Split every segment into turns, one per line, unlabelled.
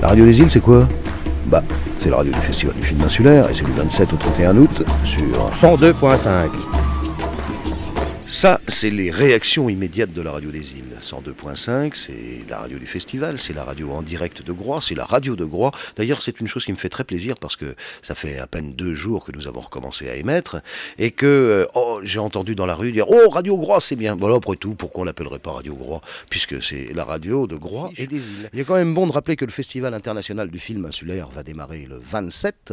La radio des îles, c'est quoi? Bah, c'est la radio du Festival du film insulaire, et c'est du 27 au 31 août sur
102.5.
Ça, c'est les réactions immédiates de la radio des îles. 102.5, c'est la radio du festival, c'est la radio en direct de Groix, c'est la radio de Groix. D'ailleurs, c'est une chose qui me fait très plaisir parce que ça fait à peine 2 jours que nous avons recommencé à émettre et que j'ai entendu dans la rue dire « Oh, Radio Groix, c'est bien !» Voilà, après tout, pourquoi on l'appellerait pas Radio Groix? Puisque c'est la radio de Groix et des îles. Il est quand même bon de rappeler que le Festival international du film insulaire va démarrer le 27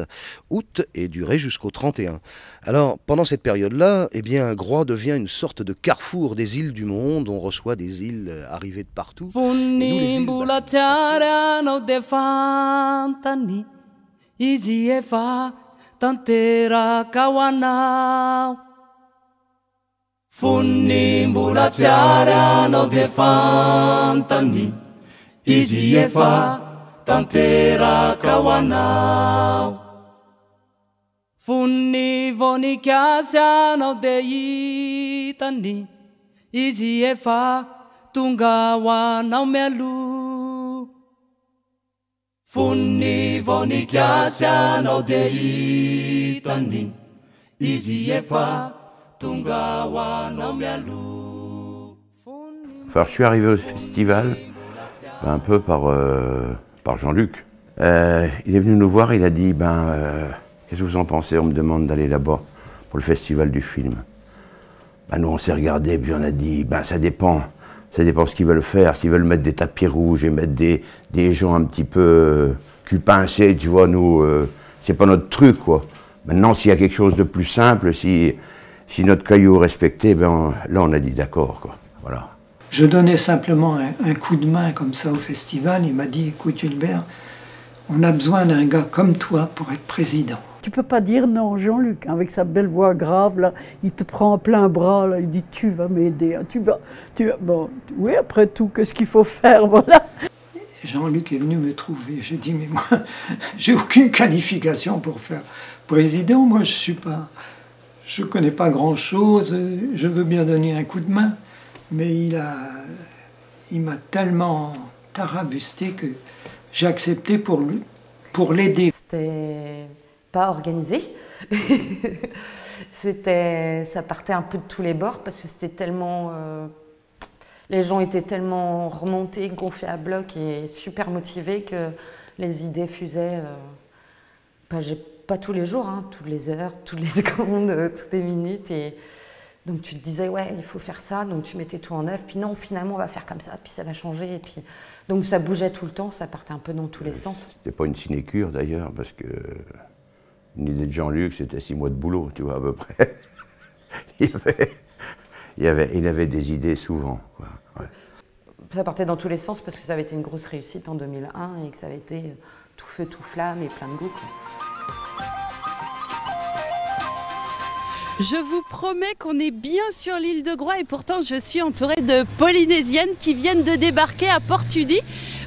août et durer jusqu'au 31. Alors, pendant cette période-là, eh bien, Groix devient une sorte de carrefour des îles du monde. On reçoit des îles arrivées de partout.
Funni voni chiasiano deitani Isi e fa tungawa nau melu Funni voni chiasiano deitani Isi e fa tungawa nau melu.
Enfin, je suis arrivé au festival un peu par Jean-Luc. Il est venu nous voir, il a dit qu'est-ce que vous en pensez? On me demande d'aller là-bas pour le festival du film. Nous on s'est regardé puis on a dit ça dépend ce qu'ils veulent faire. S'ils veulent mettre des tapis rouges et mettre des gens un petit peu cul pincé, tu vois, nous c'est pas notre truc quoi. Maintenant s'il y a quelque chose de plus simple, si notre caillou est respecté, là on a dit d'accord quoi. Voilà.
Je donnais simplement un coup de main comme ça au festival. Il m'a dit écoute Gilbert, on a besoin d'un gars comme toi pour être président.
Tu peux pas dire non, Jean-Luc, avec sa belle voix grave, là, il te prend en plein bras, là, il dit tu vas m'aider, tu vas... Bon, oui, après tout, qu'est-ce qu'il faut faire, voilà.
Jean-Luc est venu me trouver, j'ai dit mais moi, j'ai aucune qualification pour faire président, moi je connais pas grand-chose, je veux bien donner un coup de main, mais il m'a tellement tarabusté que j'ai accepté pour l'aider.
C'était pas organisé. Ça partait un peu de tous les bords parce que c'était tellement... les gens étaient tellement remontés, gonflés à bloc et super motivés que les idées fusaient pas tous les jours, hein, toutes les heures, toutes les secondes, toutes les minutes. Et donc tu te disais, ouais, il faut faire ça, donc tu mettais tout en œuvre, puis non, finalement on va faire comme ça, puis ça va changer. Et puis... Donc ça bougeait tout le temps, ça partait un peu dans tous les sens.
C'était pas une sinécure d'ailleurs, parce que une idée de Jean-Luc, c'était 6 mois de boulot, tu vois, à peu près. il avait des idées souvent. Quoi. Ouais.
Ça partait dans tous les sens parce que ça avait été une grosse réussite en 2001 et que ça avait été tout feu, tout flamme et plein de goût. Quoi.
Je vous promets qu'on est bien sur l'île de Groix et pourtant je suis entourée de Polynésiennes qui viennent de débarquer à Port-Tudy.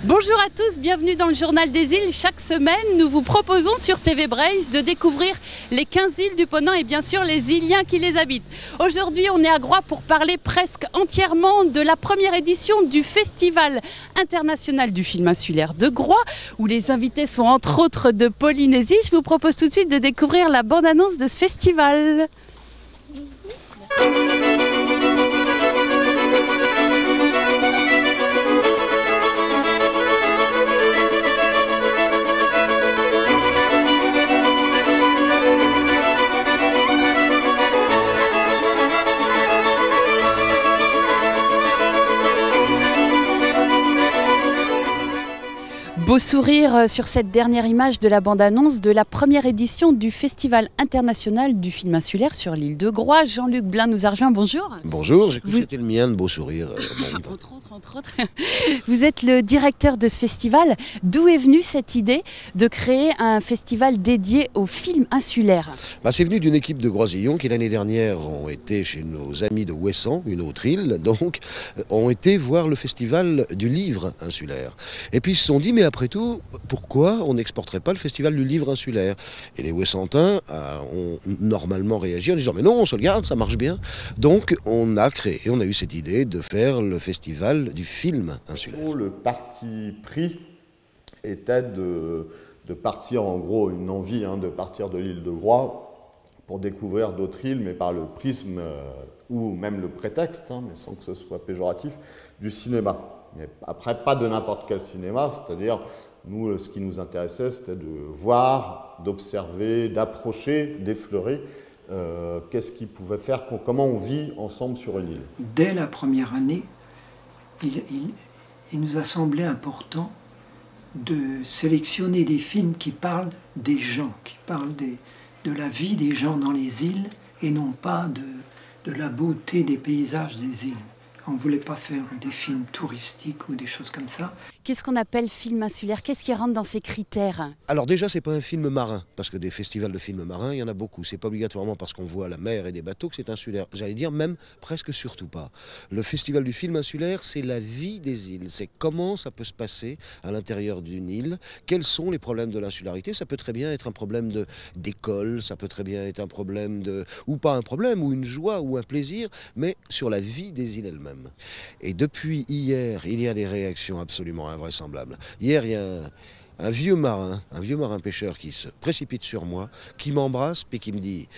Bonjour à tous, bienvenue dans le Journal des îles. Chaque semaine, nous vous proposons sur TV Brace de découvrir les 15 îles du Ponant et bien sûr les îliens qui les habitent. Aujourd'hui, on est à Groix pour parler presque entièrement de la première édition du Festival international du film insulaire de Groix où les invités sont entre autres de Polynésie. Je vous propose tout de suite de découvrir la bande-annonce de ce festival. Beau sourire sur cette dernière image de la bande-annonce de la première édition du Festival international du film insulaire sur l'île de Groix. Jean-Luc Blin nous a rejoint, bonjour.
Bonjour, j'ai cru que c'était le mien de beau sourire.
Entre autres. Vous êtes le directeur de ce festival. D'où est venue cette idée de créer un festival dédié au film insulaire?
C'est venu d'une équipe de Groisillons qui l'année dernière ont été chez nos amis de Ouessant, une autre île, donc ont été voir le festival du livre insulaire. Et puis ils se sont dit, mais après tout, pourquoi on n'exporterait pas le festival du livre insulaire? Et les Ouessantins ont normalement réagi en disant, mais non, on se le garde, ça marche bien. Donc on a eu cette idée de faire le festival du film insulaire.
Le parti pris
était de partir, en gros, une envie de partir de l'île de Groix pour découvrir d'autres îles, mais par le prisme ou même le prétexte, mais sans que ce soit péjoratif, du cinéma. Mais après, pas de n'importe quel cinéma, c'est-à-dire, nous, ce qui nous intéressait, c'était de voir, d'observer, d'approcher, d'effleurer qu'est-ce qui pouvait faire, comment on vit ensemble sur une île.
Dès la première année, il nous a semblé important de sélectionner des films qui parlent des gens, qui parlent de la vie des gens dans les îles et non pas de la beauté des paysages des îles. On ne voulait pas faire des films touristiques ou des choses comme ça.
Qu'est-ce qu'on appelle film insulaire? Qu'est-ce qui rentre dans ces critères?
Alors déjà, c'est pas un film marin, parce que des festivals de films marins, il y en a beaucoup. C'est pas obligatoirement parce qu'on voit la mer et des bateaux que c'est insulaire. J'allais dire même presque surtout pas. Le festival du film insulaire, c'est la vie des îles. C'est comment ça peut se passer à l'intérieur d'une île. Quels sont les problèmes de l'insularité? Ça peut très bien être un problème d'école, ça peut très bien être un problème ou pas un problème, ou une joie, ou un plaisir, mais sur la vie des îles elles-mêmes. Et depuis hier, il y a des réactions absolument invraisemblable. Hier, il y a un vieux marin pêcheur qui se précipite sur moi, qui m'embrasse, puis qui me dit,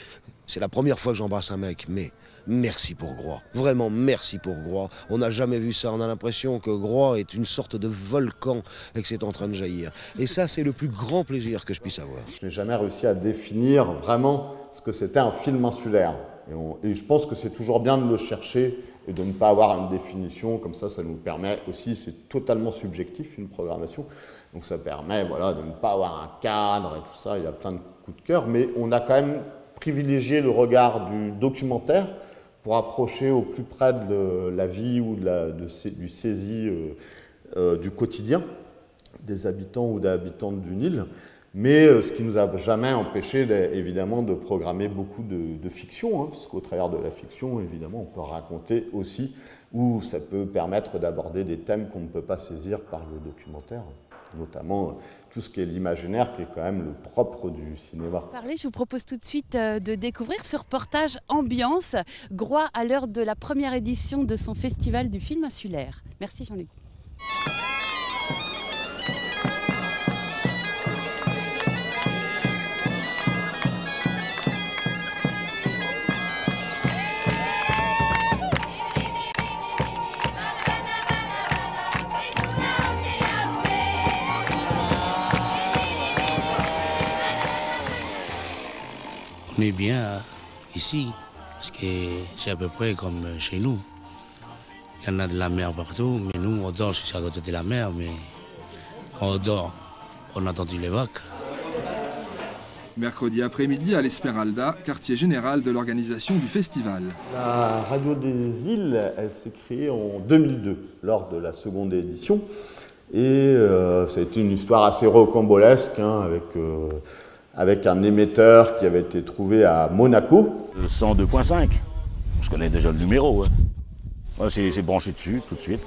c'est la première fois que j'embrasse un mec, mais merci pour Groix. Vraiment, merci pour Groix. On n'a jamais vu ça. On a l'impression que Groix est une sorte de volcan et que c'est en train de jaillir. Et ça, c'est le plus grand plaisir que je puisse avoir.
Je n'ai jamais réussi à définir vraiment ce que c'était un film insulaire. Et je pense que c'est toujours bien de le chercher et de ne pas avoir une définition, comme ça nous permet aussi, c'est totalement subjectif une programmation, donc ça permet de ne pas avoir un cadre et tout ça, il y a plein de coups de cœur, mais on a quand même privilégié le regard du documentaire pour approcher au plus près de la vie ou du saisie du quotidien des habitants ou des habitantes d'une île. Mais ce qui ne nous a jamais empêché, évidemment, de programmer beaucoup de fiction, parce qu'au travers de la fiction, évidemment, on peut raconter aussi, ou ça peut permettre d'aborder des thèmes qu'on ne peut pas saisir par le documentaire, notamment tout ce qui est l'imaginaire, qui est quand même le propre du cinéma.
Je vous propose tout de suite de découvrir ce reportage ambiance Groix à l'heure de la première édition de son festival du film insulaire. Merci Jean-Luc.
On est bien ici, parce que c'est à peu près comme chez nous. Il y en a de la mer partout, mais nous, on dort sur à côté de la mer, mais on dort, on a entendu les vagues.
Mercredi après-midi à l'Esmeralda, quartier général de l'organisation du festival.
La radio des îles, elle s'est créée en 2002, lors de la seconde édition. Et ça a été une histoire assez rocambolesque, avec un émetteur qui avait été trouvé à Monaco.
Le 102.5, je connais déjà le numéro. Ouais, c'est branché dessus tout de suite.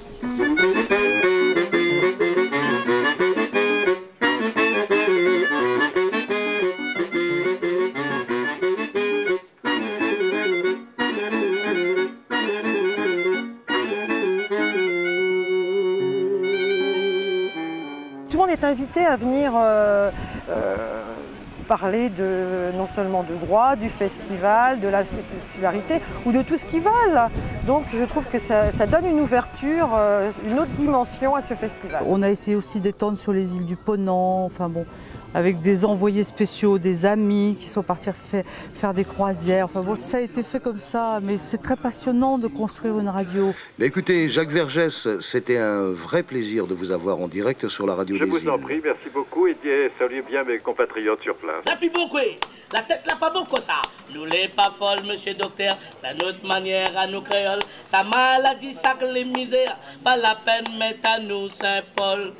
Tout le monde est invité à venir parler non seulement de Groix, du festival, de la solidarité ou de tout ce qui va là. Donc je trouve que ça donne une ouverture, une autre dimension à ce festival.
On a essayé aussi d'étendre sur les îles du Ponant, avec des envoyés spéciaux, des amis qui sont partis faire des croisières. Ça a été fait comme ça, mais c'est très passionnant de construire une radio.
Mais écoutez, Jacques Vergès, c'était un vrai plaisir de vous avoir en direct sur la radio des îles.
Je vous en prie, merci beaucoup et saluez bien mes compatriotes sur place.
La plus beaucoup, la tête là pas beaucoup ça. Nous l'est pas folle, monsieur docteur, c'est notre manière à nous créoles. Sa maladie, sac les misères, pas la peine, mettre à nous Saint-Paul.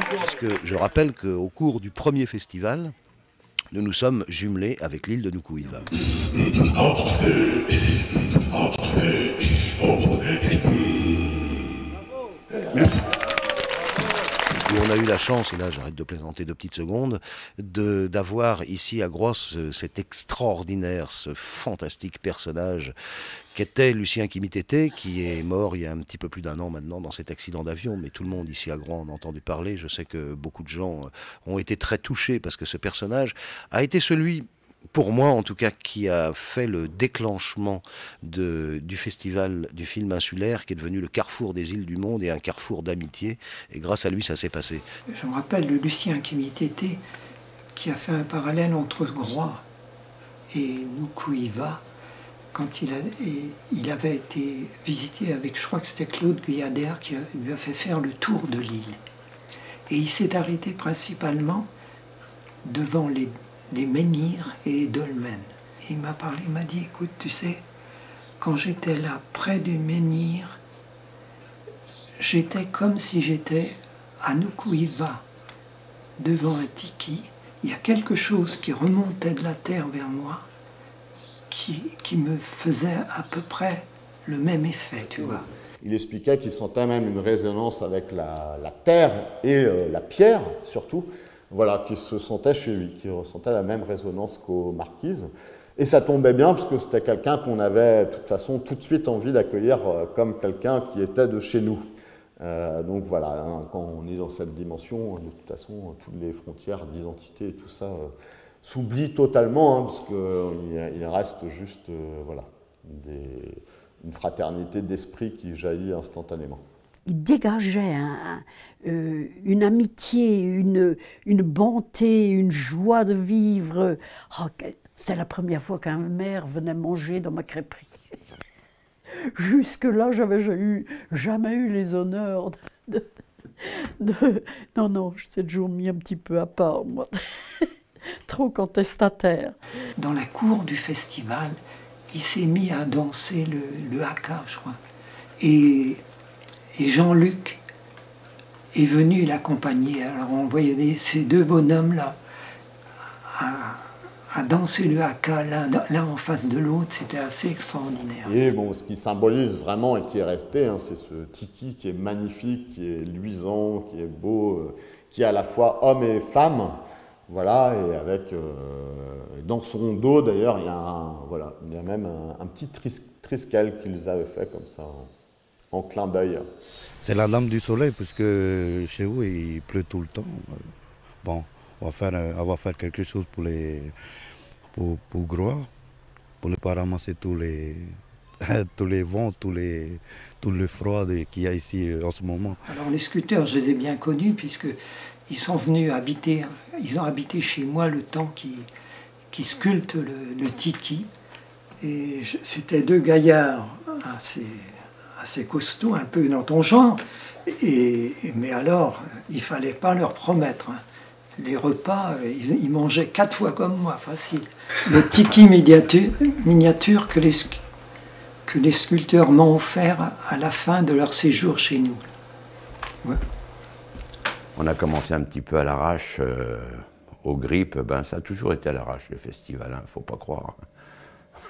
Parce que je rappelle qu'au cours du premier festival, nous nous sommes jumelés avec l'île de Nukuhiva. Où on a eu la chance, et là j'arrête de plaisanter 2 petites secondes, d'avoir ici à Grosse cet extraordinaire, ce fantastique personnage qu'était Lucien Kimitété, qui est mort il y a un petit peu plus d'1 an maintenant dans cet accident d'avion, mais tout le monde ici à Groix en a entendu parler. Je sais que beaucoup de gens ont été très touchés parce que ce personnage a été celui, pour moi en tout cas, qui a fait le déclenchement du festival du film insulaire, qui est devenu le carrefour des îles du monde et un carrefour d'amitié, et grâce à lui ça s'est passé.
Je me rappelle de Lucien Kimitété qui a fait un parallèle entre Groix et Nukuiva, quand il avait été visité avec, je crois que c'était Claude Guyader qui lui a fait faire le tour de l'île. Et il s'est arrêté principalement devant les menhirs et les dolmens. Et il m'a parlé, il m'a dit, écoute, tu sais, quand j'étais là, près du menhir, j'étais comme si j'étais à Nukuiva, devant un tiki. Il y a quelque chose qui remontait de la terre vers moi, qui me faisait à peu près le même effet, tu vois.
Il expliquait qu'il sentait même une résonance avec la terre et la pierre, surtout, voilà, qui se sentait chez lui, qui ressentait la même résonance qu'aux Marquises. Et ça tombait bien, parce que c'était quelqu'un qu'on avait, de toute façon, tout de suite envie d'accueillir comme quelqu'un qui était de chez nous. Donc voilà, hein, quand on est dans cette dimension, de toute façon, toutes les frontières d'identité et tout ça s'oublient totalement, hein, parce qu'il reste juste voilà, une fraternité d'esprit qui jaillit instantanément.
Il dégageait une amitié, une bonté, une joie de vivre. Oh, c'était la première fois qu'un maire venait manger dans ma crêperie. Jusque-là, j'avais jamais eu les honneurs Non, non, je t'ai toujours mis un petit peu à part, moi. Trop contestataire.
Dans la cour du festival, il s'est mis à danser le haka, je crois. Et Jean-Luc est venu l'accompagner. Alors on voyait ces 2 bonhommes-là à danser le haka l'un en face de l'autre, c'était assez extraordinaire.
Et bon, ce qui symbolise vraiment et qui est resté, hein, c'est ce tiki qui est magnifique, qui est luisant, qui est beau, qui est à la fois homme et femme. Voilà, et avec, dans son dos d'ailleurs, il y a même un petit triskel qu'ils avaient fait comme ça, en clin d'œil.
C'est la lame du soleil, puisque chez vous il pleut tout le temps. Bon, on va faire quelque chose pour Groix, pour ne pas ramasser tous les vents, tout le froid qu'il y a ici en ce moment.
Alors les sculpteurs, je les ai bien connus, puisqu'ils sont venus habiter, ils ont habité chez moi le temps qui sculptent le tiki. Et c'était 2 gaillards assez costauds, un peu dans ton genre. Mais alors, il ne fallait pas leur promettre. Hein. Les repas, ils mangeaient 4 fois comme moi, facile. Le tiki miniature que les sculpteurs m'ont offert à la fin de leur séjour chez nous. Ouais.
On a commencé un petit peu à l'arrache, aux grippes, ben, ça a toujours été à l'arrache le festival, hein, faut pas croire.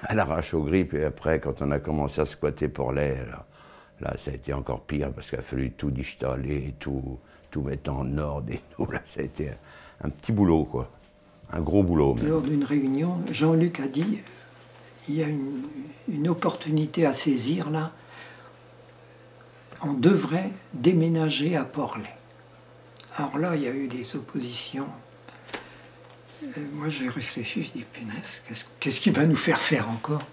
À l'arrache aux grippes, et après quand on a commencé à squatter Porlet, là ça a été encore pire parce qu'il a fallu tout digitaler, tout mettre en ordre et tout, là ça a été un petit boulot quoi, un gros boulot. Même.
Lors d'une réunion, Jean-Luc a dit, il y a une opportunité à saisir là, on devrait déménager à Porlet. Alors là, il y a eu des oppositions. Moi, j'ai réfléchi, je dis, punaise, qu'est-ce qui va nous faire encore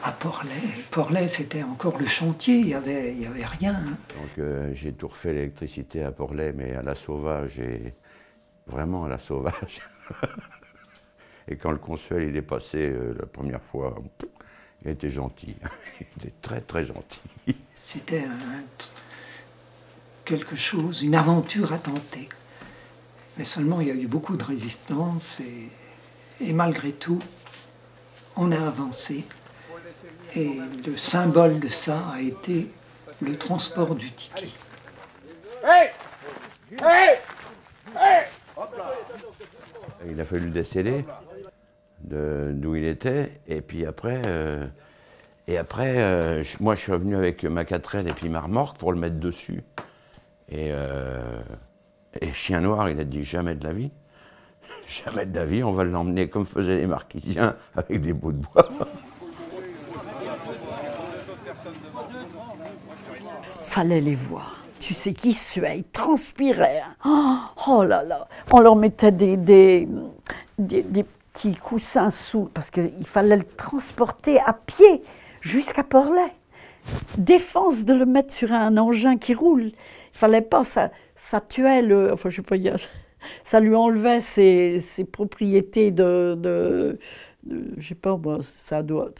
à Porlet? Porlet, c'était encore le chantier, il y avait rien. Hein.
Donc j'ai tout refait l'électricité à Porlet, mais à la sauvage, vraiment à la sauvage. Et quand le Consuel il est passé la première fois, il était gentil, il était très très gentil.
C'était quelque chose, une aventure à tenter. Mais seulement il y a eu beaucoup de résistance et malgré tout, on a avancé. Et le symbole de ça a été le transport du tiki.
Hey! Hey! Hey! Il a fallu le déceler d'où il était, et puis après, moi je suis revenu avec ma 4L et puis ma remorque pour le mettre dessus. Et Et Chien Noir, il a dit jamais de la vie. Jamais de la vie, on va l'emmener comme faisaient les Marquisiens avec des bouts de bois.
Fallait les voir. Tu sais qu'ils suaient, ils transpiraient. Oh là là. On leur mettait des petits coussins sous, parce qu'il fallait le transporter à pied jusqu'à Porlet. Défense de le mettre sur un engin qui roule. Il fallait pas, ça tuait le... Enfin, je sais pas, ça lui enlevait ses propriétés je sais pas, moi, ça doit...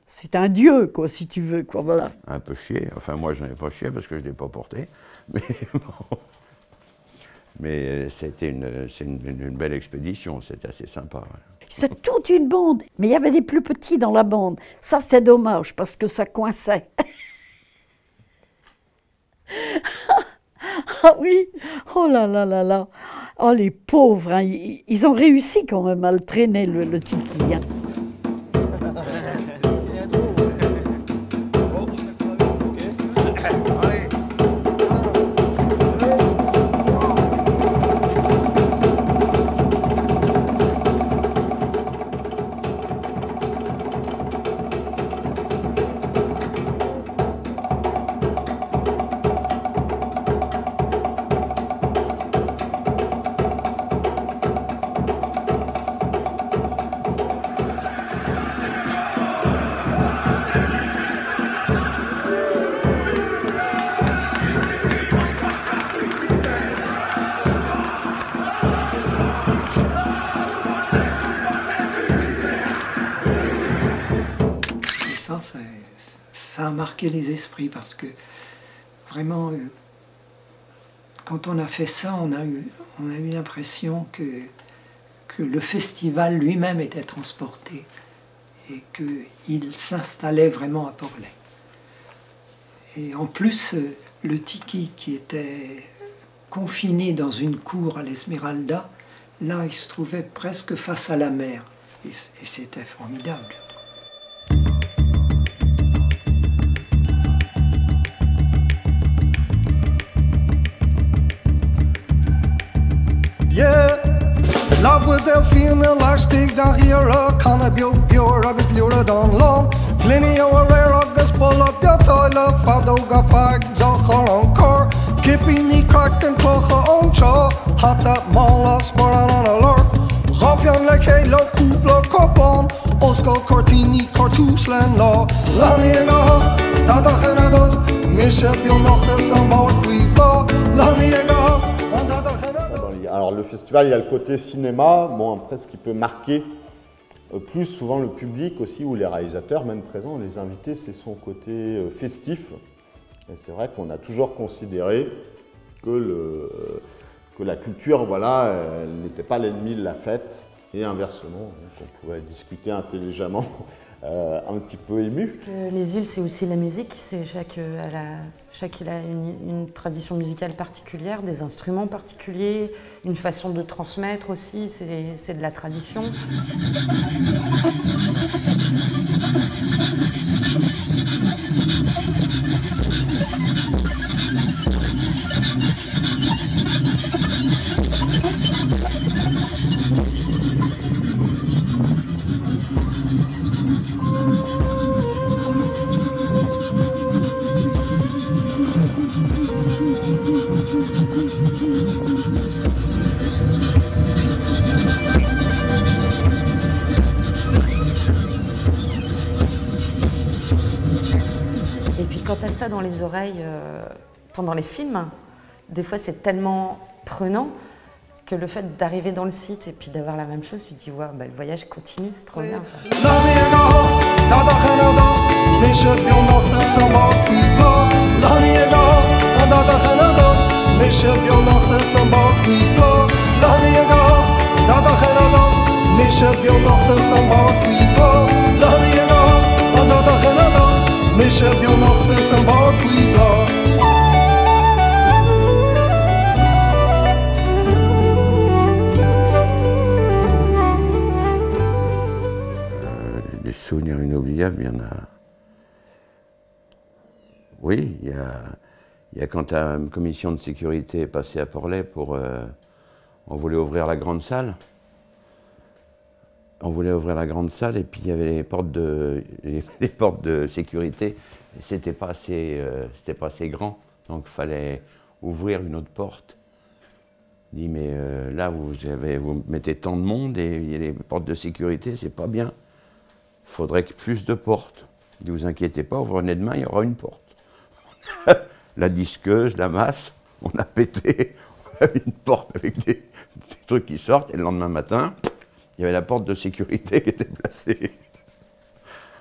C'est un dieu, quoi, si tu veux, quoi, voilà.
Un peu chier. Enfin, moi, je n'en ai pas chié parce que je ne l'ai pas porté. Mais bon. Mais c'est une belle expédition, c'était assez sympa. Ouais.
C'est toute une bande, mais il y avait des plus petits dans la bande. Ça, c'est dommage, parce que ça coinçait. Ah oui, oh là là là là. Oh, les pauvres, hein. Ils ont réussi quand même à le traîner, le tiki. Hein.
Ça a marqué les esprits parce que vraiment, quand on a fait ça, on a eu l'impression que le festival lui-même était transporté et qu'il s'installait vraiment à Porlet. Et en plus, le tiki qui était confiné dans une cour à l'Esmeralda, là, il se trouvait presque face à la mer et c'était formidable.
Yeah, love with Delphine elastic da hira kana bio agus lura don long Pliny o rare agus pull up your toilet fado ga fag zochor encore Kippy ni crack and clocha on cho hata malas moran on a lord Rafian like halo kuplo copon Osco cortini cartus land law Lani ega tada genados Misha bio noch de sambal flipa Lani ega
Alors le festival, il y a le côté cinéma, bon après ce qui peut marquer plus souvent le public aussi, ou les réalisateurs même présents, les invités, c'est son côté festif. Et c'est vrai qu'on a toujours considéré que la culture, voilà, elle n'était pas l'ennemi de la fête, et inversement, on pouvait discuter intelligemment, un petit peu ému.
Les îles, c'est aussi la musique. Chaque île a une tradition musicale particulière, des instruments particuliers, une façon de transmettre aussi, c'est de la tradition. Quand tu as ça dans les oreilles pendant les films, des fois c'est tellement prenant que le fait d'arriver dans le site et puis d'avoir la même chose, tu te dis ouais, bah, le voyage continue, c'est trop bien.
Mich heb jo noch des am Bord fliegen.
Des souvenirs inoubliables, il y en a. Oui, il Il y a quand la commission de sécurité est passée à Porlet pour... on voulait ouvrir la grande salle. On voulait ouvrir la grande salle et puis il y avait les portes de sécurité. C'était pas assez grand, donc il fallait ouvrir une autre porte. Il dit mais là vous mettez tant de monde et il y a les portes de sécurité, c'est pas bien. Il faudrait que plus de portes. Ne vous inquiétez pas, vous revenez demain, il y aura une porte. La disqueuse, la masse, on a pété une porte avec des trucs qui sortent et le lendemain matin, il y avait la porte de sécurité qui était placée.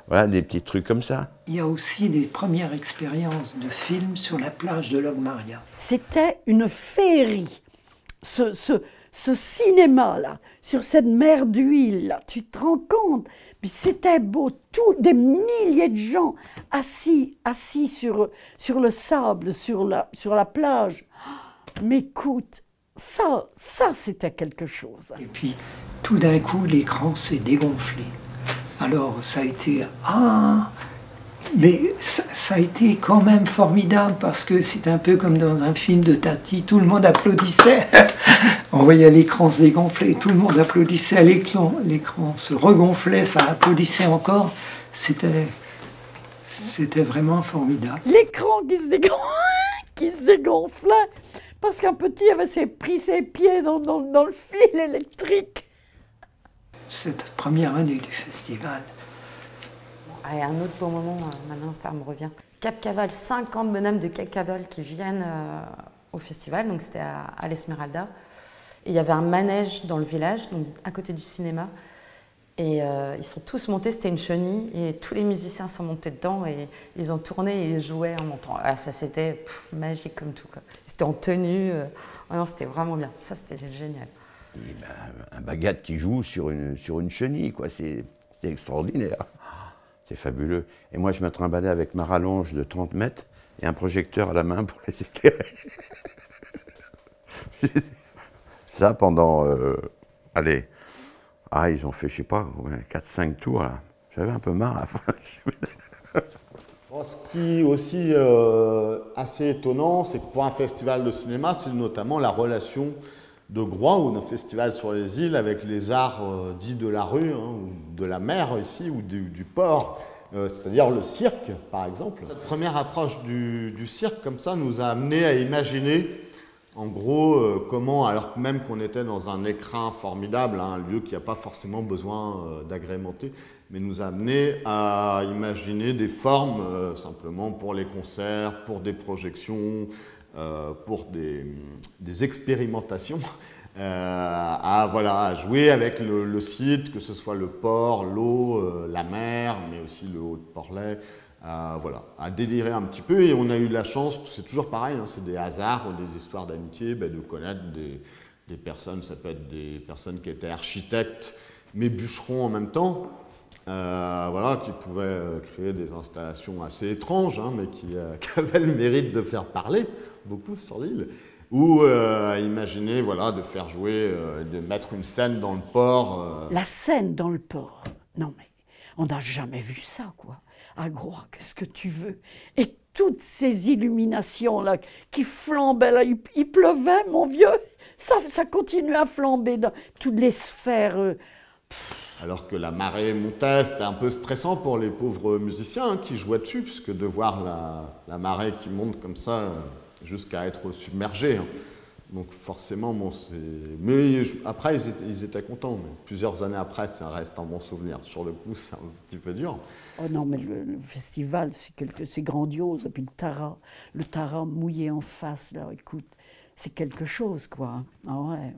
Voilà, des petits trucs comme ça.
Il y a aussi des premières expériences de films sur la plage de Logmaria.
C'était une féerie. Ce cinéma-là, sur cette mer d'huile, tu te rends compte? Puis c'était beau, des milliers de gens assis sur le sable, sur la plage. Mais écoute, ça c'était quelque chose.
Et puis, tout d'un coup, l'écran s'est dégonflé. Alors, ça a été... mais ça a été quand même formidable parce que c'est un peu comme dans un film de Tati, tout le monde applaudissait. On voyait l'écran se dégonfler, tout le monde applaudissait, l'écran se regonflait, ça applaudissait encore. C'était vraiment formidable.
L'écran qui se dégonflait parce qu'un petit avait pris ses pieds dans le fil électrique.
Cette première année du festival.
Et un autre beau moment, maintenant ça me revient. Cap Caval, 50 bonhommes de Cap Caval qui viennent au festival, donc c'était à l'Esmeralda. Et il y avait un manège dans le village, donc à côté du cinéma. Et ils sont tous montés, c'était une chenille, et tous les musiciens sont montés dedans et ils ont tourné et ils jouaient en montant. Ah, ça c'était magique comme tout, quoi. C'était en tenue, oh non, c'était vraiment bien, ça c'était génial.
Et ben, un Bagat qui joue sur une chenille, quoi, c'est extraordinaire. C'est fabuleux. Et moi, je me trimballais avec ma rallonge de 30 mètres et un projecteur à la main pour les éclairer. Ça pendant... allez, ils ont fait, je sais pas, 4-5 tours, là. J'avais un peu marre à la fin.
Ce qui est aussi assez étonnant, c'est que pour un festival de cinéma, c'est notamment la relation de Groix ou d'un festival sur les îles avec les arts dits de la rue, ou de la mer ici, ou du port, c'est-à-dire le cirque par exemple. Cette première approche du cirque comme ça nous a amené à imaginer en gros comment, alors même qu'on était dans un écrin formidable, un lieu qui n'a pas forcément besoin d'agrémenter, mais nous a amené à imaginer des formes simplement pour les concerts, pour des projections, pour des expérimentations, à jouer avec le site, que ce soit le port, l'eau, la mer, mais aussi le haut de Porlet, à délirer un petit peu. Et on a eu la chance, c'est toujours pareil, c'est des hasards ou des histoires d'amitié, de connaître des personnes, ça peut être des personnes qui étaient architectes, mais bûcherons en même temps, qui pouvaient créer des installations assez étranges, mais qui avaient le mérite de faire parler beaucoup sur l'île, ou imaginer de faire jouer, de mettre une scène dans le port.
La scène dans le port, non mais on n'a jamais vu ça, quoi. À Groix, qu'est-ce que tu veux? Et toutes ces illuminations-là qui flambaient, là, il pleuvait, mon vieux, ça continuait à flamber dans toutes les sphères.
Alors que la marée montait, c'était un peu stressant pour les pauvres musiciens qui jouaient dessus, puisque de voir la marée qui monte comme ça jusqu'à être submergés. Donc forcément, mais après, ils étaient contents. Mais plusieurs années après, ça reste un bon souvenir. Sur le coup, c'est un petit peu dur.
Oh non, mais le festival, c'est grandiose. Et puis le Tara mouillé en face, là, écoute, c'est quelque chose, quoi. Ah ouais.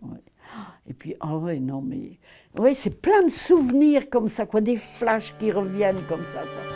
Et puis, non, mais... Oui, c'est plein de souvenirs comme ça, quoi, des flashs qui reviennent comme ça, quoi.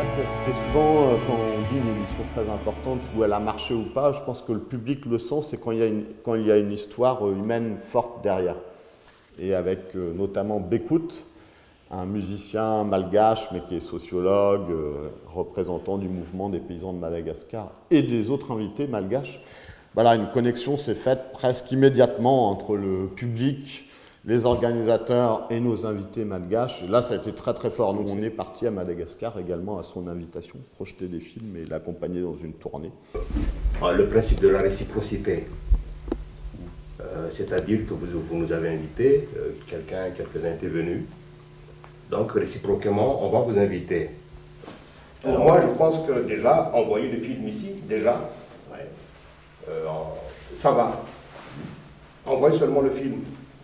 C'était souvent, quand on dit une émission très importante, où elle a marché ou pas, je pense que le public le sent, c'est quand il y a une histoire humaine forte derrière. Et avec notamment Bécout, un musicien malgache, mais qui est sociologue, représentant du mouvement des paysans de Madagascar, et des autres invités malgaches, voilà, une connexion s'est faite presque immédiatement entre le public, les organisateurs et nos invités malgaches. Et là, ça a été très très fort. Nous, on est parti à Madagascar également à son invitation, projeter des films et l'accompagner dans une tournée.
Le principe de la réciprocité, c'est-à-dire que vous nous avez invités, quelques-uns étaient venus, donc réciproquement, on va vous inviter. Moi, je pense que déjà, envoyer le film ici, déjà, ça va. Envoyer seulement le film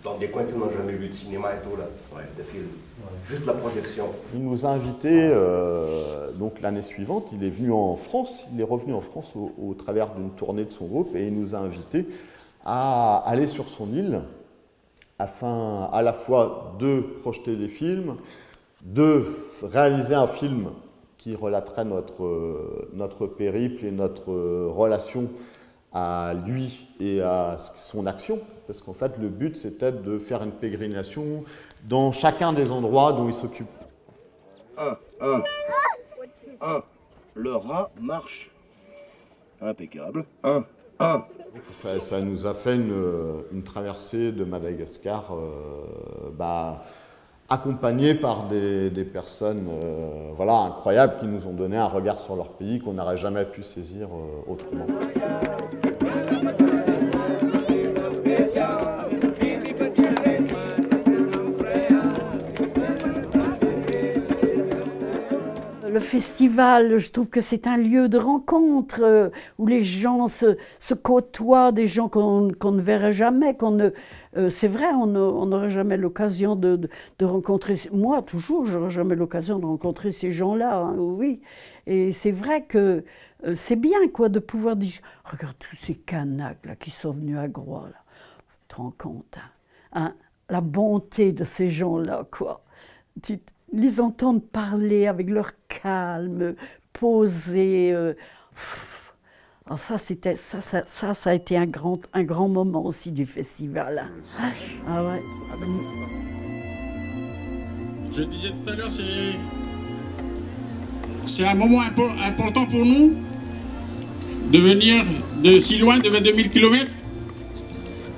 dans des coins qui n'ont jamais vu de cinéma et tout, là, de films. Juste la projection.
Il nous a invités, donc l'année suivante, il est venu en France, il est revenu en France au travers d'une tournée de son groupe, et il nous a invités à aller sur son île, afin à la fois de projeter des films, de réaliser un film qui relaterait notre périple et notre relation à lui et à son action, parce qu'en fait le but c'était de faire une pérégrination dans chacun des endroits dont il s'occupe.
Le rat marche. Impeccable.
Ça nous a fait une traversée de Madagascar accompagnés par des personnes voilà, incroyables qui nous ont donné un regard sur leur pays qu'on n'aurait jamais pu saisir autrement.
Le festival, je trouve que c'est un lieu de rencontre où les gens se côtoient, des gens qu'on ne verrait jamais. C'est vrai, on n'aurait jamais l'occasion de rencontrer. Moi, toujours, je n'aurais jamais l'occasion de rencontrer ces gens-là, hein, oui. Et c'est vrai que c'est bien quoi, de pouvoir dire regarde tous ces Kanaks là, qui sont venus à Groix. Là. Tu te rends compte hein, la bonté de ces gens-là, quoi. Les entendre parler avec leur calme, poser. Alors ça a été un grand moment aussi du festival. Ah ouais.
Je disais tout à l'heure, c'est un moment important pour nous de venir de si loin, de 22 000 km,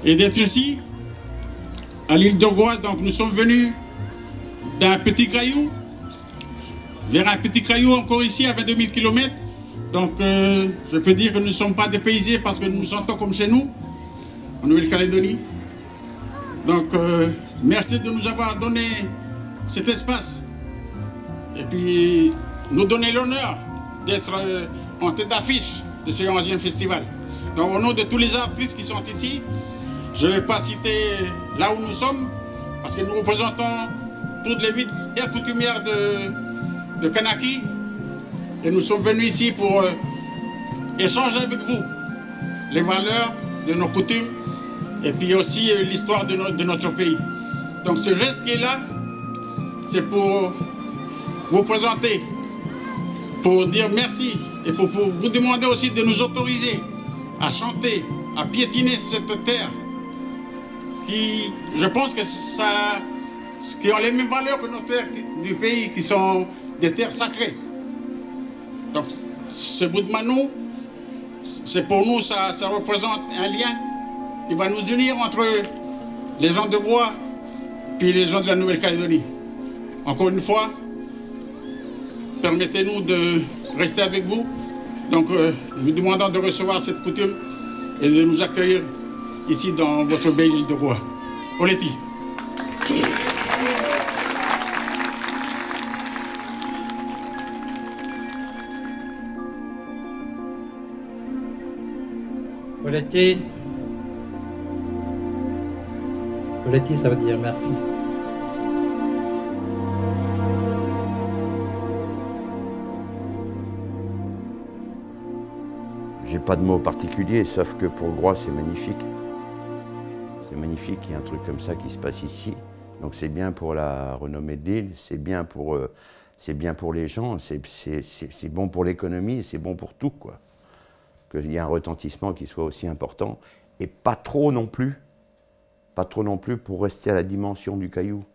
et d'être ici, à l'île de Groix. Donc nous sommes venus d'un petit caillou vers un petit caillou encore ici à 22 000 km. Donc je peux dire que nous ne sommes pas dépaysés parce que nous nous sentons comme chez nous, en Nouvelle-Calédonie. Donc merci de nous avoir donné cet espace et puis nous donner l'honneur d'être en tête d'affiche de ce 11e festival. Donc au nom de tous les artistes qui sont ici, je ne vais pas citer là où nous sommes parce que nous représentons toutes les 8 aires coutumières de Kanaki. Et nous sommes venus ici pour échanger avec vous les valeurs de nos coutumes et puis aussi l'histoire de notre pays. Donc ce geste qui est là, c'est pour vous présenter, pour dire merci et pour vous demander aussi de nous autoriser à chanter, à piétiner cette terre qui, je pense que qui ont les mêmes valeurs que nos terres du pays, qui sont des terres sacrées. Donc ce bout de Manou, c'est pour nous, ça représente un lien qui va nous unir entre les gens de Groix puis les gens de la Nouvelle-Calédonie. Encore une fois, permettez-nous de rester avec vous. Donc nous demandons de recevoir cette coutume et de nous accueillir ici dans votre belle île de Groix. Oleti.
Oleti. Oleti, ça veut dire merci.
J'ai pas de mots particuliers, sauf que pour Groix, c'est magnifique. C'est magnifique, il y a un truc comme ça qui se passe ici. Donc c'est bien pour la renommée de l'île, c'est bien pour c'est bien pour les gens, c'est bon pour l'économie, et c'est bon pour tout, quoi. Qu'il y ait un retentissement qui soit aussi important, et pas trop non plus. Pas trop non plus pour rester à la dimension du caillou.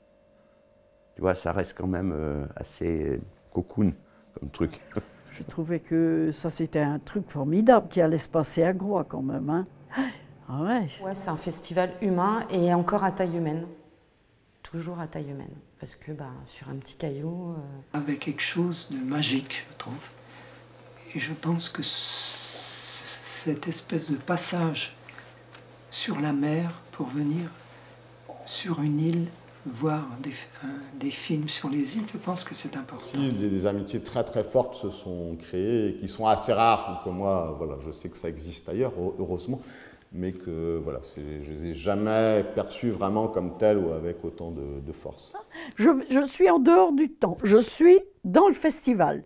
Tu vois, ça reste quand même assez cocoon comme truc.
Je trouvais que ça, c'était un truc formidable qui allait se passer à Groix, quand même. Hein. Ah ouais.
Ouais, c'est un festival humain et encore à taille humaine. Toujours à taille humaine. Parce que sur un petit caillou...
Avec quelque chose de magique, je trouve. Et je pense que cette espèce de passage sur la mer pour venir sur une île, voir des films sur les îles, je pense que c'est important.
Des amitiés très très fortes se sont créées et qui sont assez rares. Donc moi, voilà, je sais que ça existe ailleurs, heureusement, mais que voilà, je ne les ai jamais perçus vraiment comme tels ou avec autant de force.
Je suis en dehors du temps, je suis dans le festival.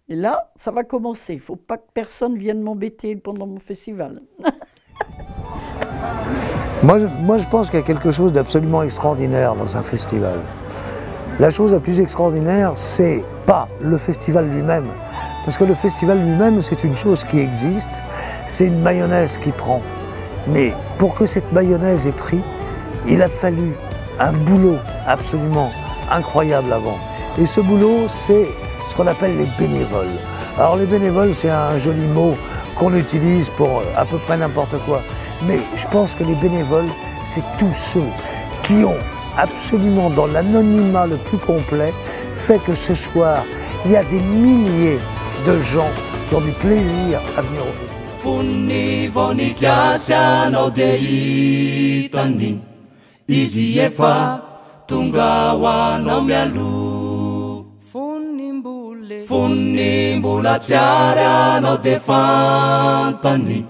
Et là, ça va commencer. Il ne faut pas que personne vienne m'embêter pendant mon festival.
Moi, je pense qu'il y a quelque chose d'absolument extraordinaire dans un festival. La chose la plus extraordinaire, c'est pas le festival lui-même. Parce que le festival lui-même, c'est une chose qui existe, c'est une mayonnaise qui prend. Mais pour que cette mayonnaise ait pris, il a fallu un boulot absolument incroyable avant. Et ce boulot, c'est ce qu'on appelle les bénévoles. Alors les bénévoles, c'est un joli mot qu'on utilise pour à peu près n'importe quoi. Mais je pense que les bénévoles, c'est tous ceux qui ont absolument, dans l'anonymat le plus complet, fait que ce soir, il y a des milliers de gens qui ont du plaisir à venir au festival.
Funni voni kiasianao de hitany izy efa tonga hoanao mialo. Funni mbola tsy ary anao de fantany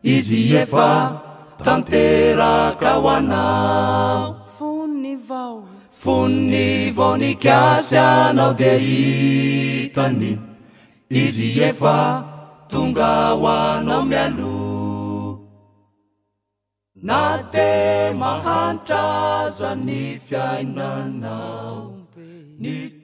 izy efa tanteraka ho anao. Funni voni kiasianao de hitany izy efa tonga ho anao mialo. Na de mahantra aza ny fiainanao, ny